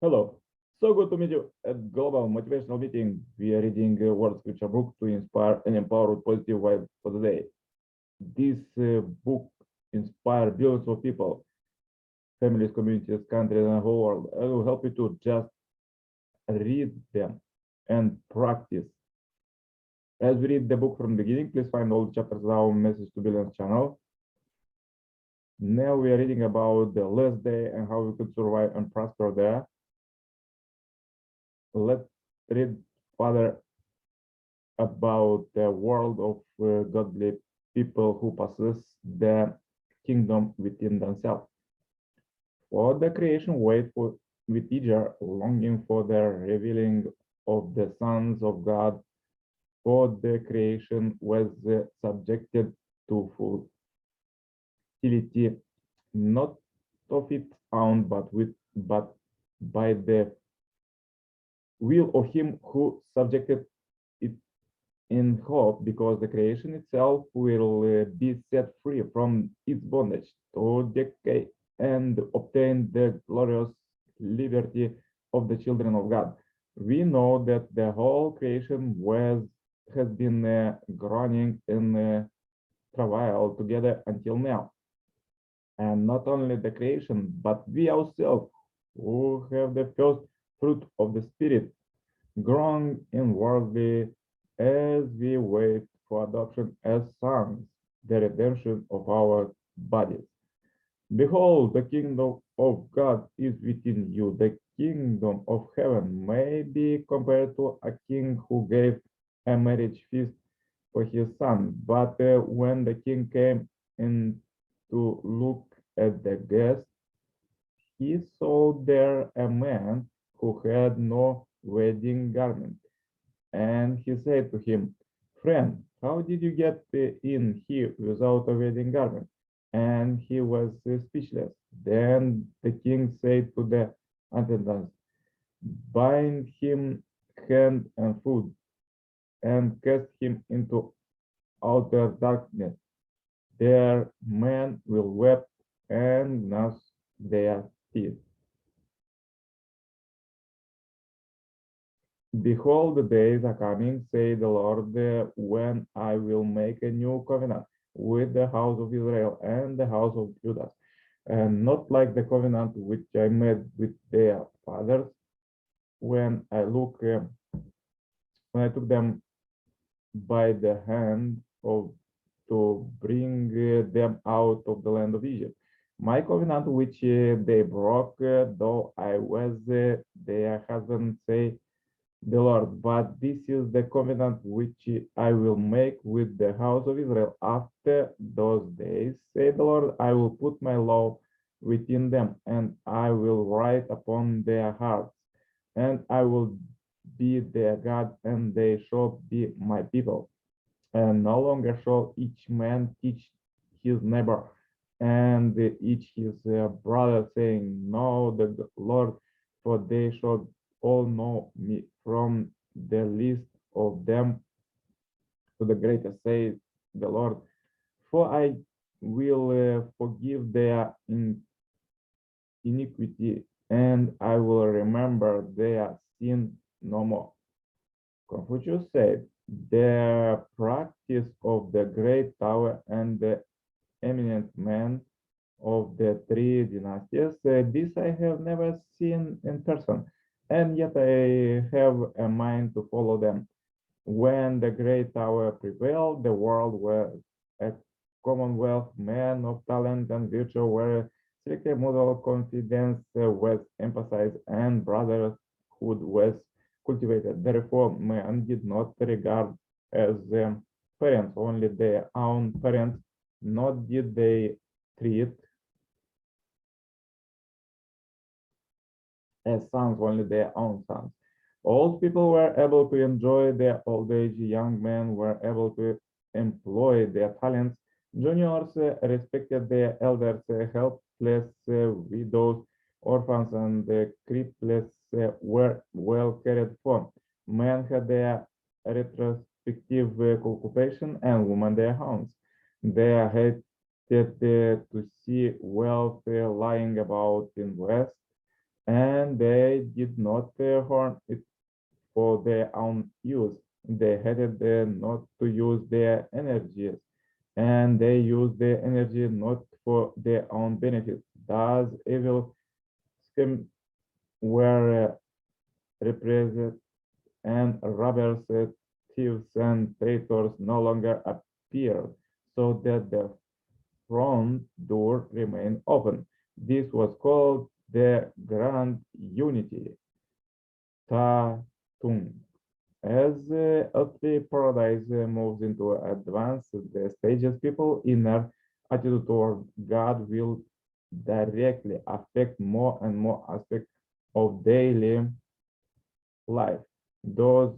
Hello. So good to meet you at Global Motivational Meeting. We are reading a World Scripture book to inspire and empower with positive vibes for the day. This book inspires billions of people, families, communities, countries, and the whole world. I will help you to just read them and practice. As we read the book from the beginning, please find all the chapters on our Message to Billions channel. Now we are reading about the last day and how we could survive and prosper there. Let's read further about the world of godly people who possess the kingdom within themselves. For the creation wait for, with eager longing for the revealing of the sons of God, for the creation was subjected to futility, not of its own, but by the will of him who subjected it in hope, because the creation itself will be set free from its bondage to decay and obtain the glorious liberty of the children of God. We know that the whole creation has been groaning in travail together until now. And not only the creation, but we ourselves, who have the first fruit of the Spirit, growing inwardly as we wait for adoption as sons, the redemption of our bodies. Behold, the kingdom of God is within you. The kingdom of heaven may be compared to a king who gave a marriage feast for his son. But when the king came in to look at the guests, he saw there a man who had no wedding garment. And he said to him, Friend, how did you get in here without a wedding garment? And he was speechless. Then the king said to the attendants, Bind him hand and foot, and cast him into outer darkness. There men will weep and gnash their teeth. Behold, the days are coming, say the Lord, when I will make a new covenant with the house of Israel and the house of Judah, and not like the covenant which I made with their fathers when when I took them by the hand of to bring them out of the land of Egypt. My covenant which they broke, though I was their husband, say the Lord. But this is the covenant which I will make with the house of Israel after those days, say the Lord. I will put my law within them, and I will write upon their hearts, and I will be their God, and they shall be my people. And no longer shall each man teach his neighbor and each his brother, saying, Know the Lord, for they shall all know me, from the least of them to the greatest, says the Lord. For I will forgive their iniquity, and I will remember their sin no more. Confucius said, the practice of the great tower and the eminent men of the three dynasties, this I have never seen in person, and yet I have a mind to follow them. When the great tower prevailed, the world was a commonwealth. Men of talent and virtue were strictly mutual confidence was emphasized, and brotherhood was cultivated. Therefore, men did not regard as parents only their own parents, nor did they treat as sons only their own sons. Old people were able to enjoy their old age, young men were able to employ their talents, juniors respected their elders, helpless widows, orphans, and crippless were well cared for. Men had their retrospective occupation and women their homes. They hated to see wealth lying about in West, and they did not harm it for their own use. They hated not to use their energies, and they used their energy not for their own benefit. Thus, evil schemes were repressed, and robbers, thieves, and traitors no longer appeared, so that the front door remained open. This was called the Grand Unity, Ta Tung. As earthly paradise moves into advanced stages, people's inner attitude toward God will directly affect more and more aspects of daily life. Those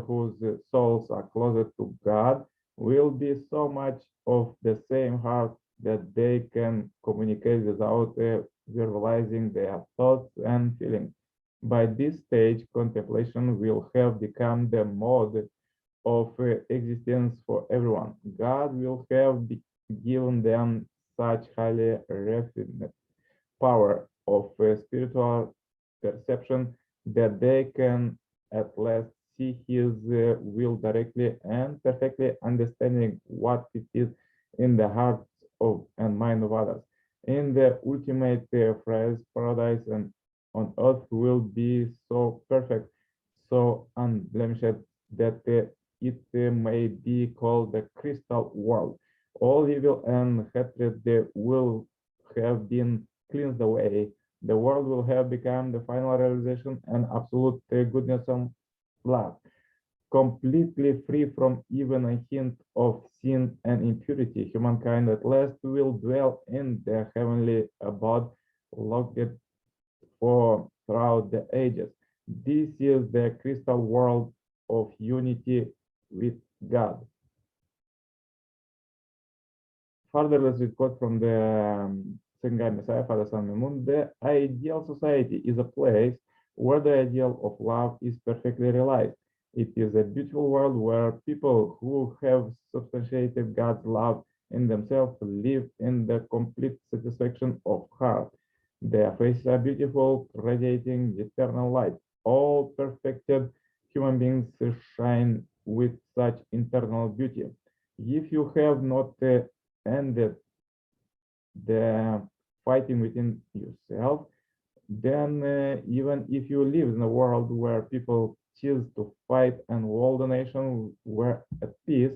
whose souls are closer to God will be so much of the same heart that they can communicate without verbalizing their thoughts and feelings. By this stage, contemplation will have become the mode of existence for everyone. God will have given them such highly refined power of spiritual perception that they can at last see his will directly and perfectly understanding what it is in the hearts of and mind of others. In the ultimate phrase, paradise and on earth will be so perfect, so unblemished that it may be called the crystal world. All evil and hatred will have been cleansed away. The world will have become the final realization and absolute goodness and love, completely free from even a hint of sin and impurity. Humankind at last will dwell in the heavenly abode, locked for throughout the ages. This is the crystal world of unity with God. Further, let's quote from the Sengai Messiah, Father San Moon. The ideal society is a place where the ideal of love is perfectly realized. It is a beautiful world where people who have substantiated God's love in themselves live in the complete satisfaction of heart. Their faces are beautiful, radiating eternal light. All perfected human beings shine with such internal beauty. If you have not ended the fighting within yourself, then even if you live in a world where people choose to fight and all the nation were at peace,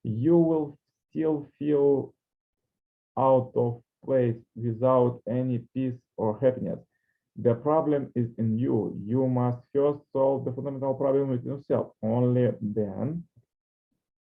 you will still feel out of place without any peace or happiness. The problem is in you. You must first solve the fundamental problem with yourself. Only then,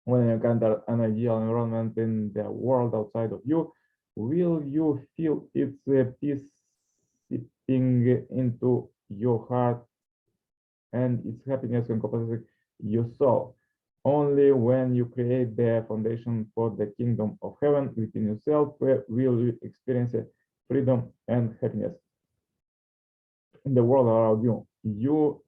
when you encounter an ideal environment in the world outside of you, will you feel its peace seeping into your heart and its happiness encompassing your soul. Only when you create the foundation for the kingdom of heaven within yourself will you experience freedom and happiness in the world around you. Your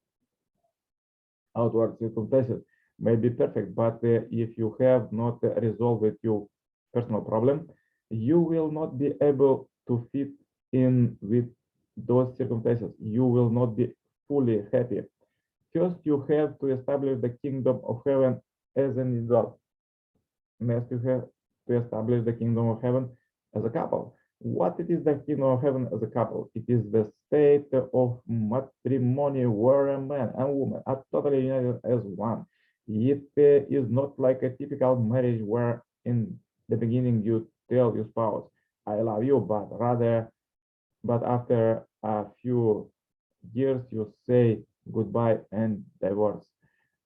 outward circumstances may be perfect, but if you have not resolved your personal problem, you will not be able to fit in with those circumstances. You will not be fully happy. First, you have to establish the kingdom of heaven as an individual. Next, you have to establish the kingdom of heaven as a couple. What it is the kingdom of heaven as a couple? It is the state of matrimony where a man and woman are totally united as one. It is not like a typical marriage where in the beginning you tell your spouse, I love you, but after a few years you say goodbye and divorce.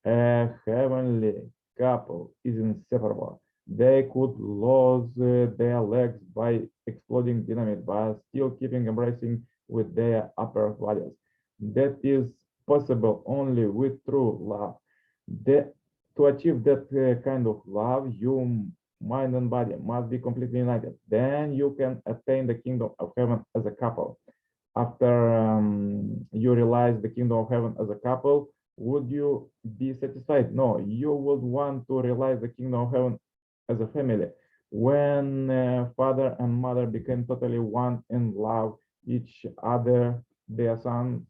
A heavenly couple is inseparable. They could lose their legs by exploding dynamite, but still keeping embracing with their upper bodies. That is possible only with true love. To achieve that kind of love, your mind and body must be completely united. Then you can attain the kingdom of heaven as a couple. After you realize the kingdom of heaven as a couple, would you be satisfied? No, you would want to realize the kingdom of heaven as a family. When father and mother became totally one in love each other, their son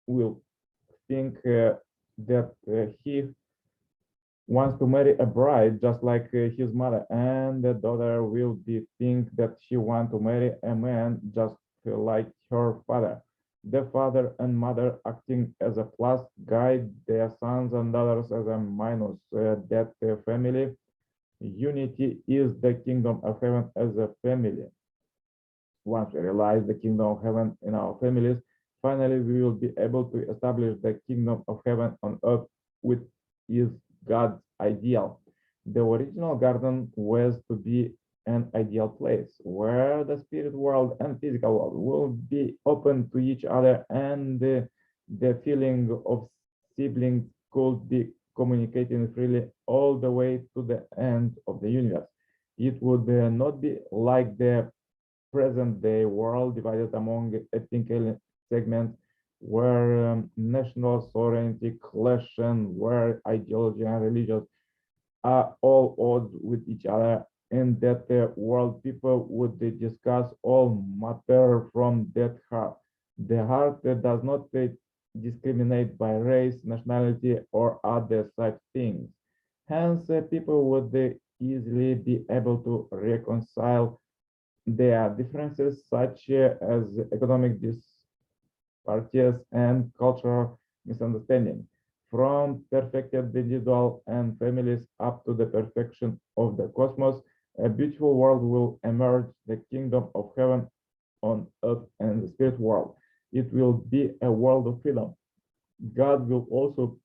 will think that he wants to marry a bride just like his mother, and the daughter will be think that she wants to marry a man just like her father. The father and mother acting as a plus guide their sons and daughters as a minus. That family unity is the kingdom of heaven as a family. Once we realize the kingdom of heaven in our families, finally we will be able to establish the kingdom of heaven on earth, which is God's ideal. The original garden was to be an ideal place where the spirit world and physical world will be open to each other, and the feeling of siblings could be communicating freely all the way to the end of the universe. It would not be like the present-day world divided among ethnic segments where national sovereignty clash and where ideology and religion are all odds with each other, and that the world people would discuss all matter from that heart. The heart that does not discriminate by race, nationality, or other such things. Hence, people would easily be able to reconcile their differences, such as economic disparities and cultural misunderstanding, from perfected individual and families up to the perfection of the cosmos. A beautiful world will emerge, the kingdom of heaven on earth and the spirit world. It will be a world of freedom. God will also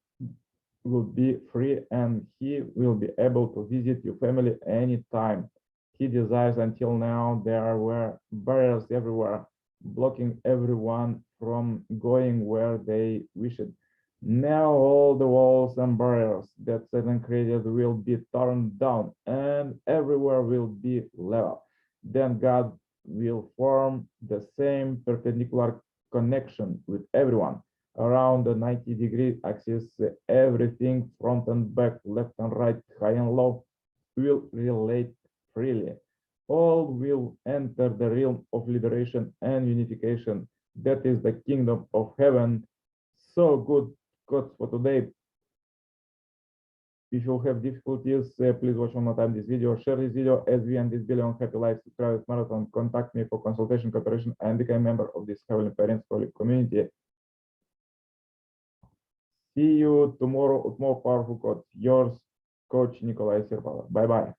will be free, and he will be able to visit your family anytime he desires. Until now, there were barriers everywhere, blocking everyone from going where they wished. Now all the walls and barriers that Satan created will be torn down, and everywhere will be level. Then God will form the same perpendicular connection with everyone around the 90-degree axis. Everything front and back, left and right, high and low will relate freely. All will enter the realm of liberation and unification. That is the kingdom of heaven. So good quotes for today. If you have difficulties, please watch one more time this video, share this video as we end this billion happy life private marathon. Contact me for consultation, cooperation, and become a member of this Heavenly Parents Holy community. See you tomorrow with more powerful quotes. Yours, Coach Nikolai Serpala. Bye bye.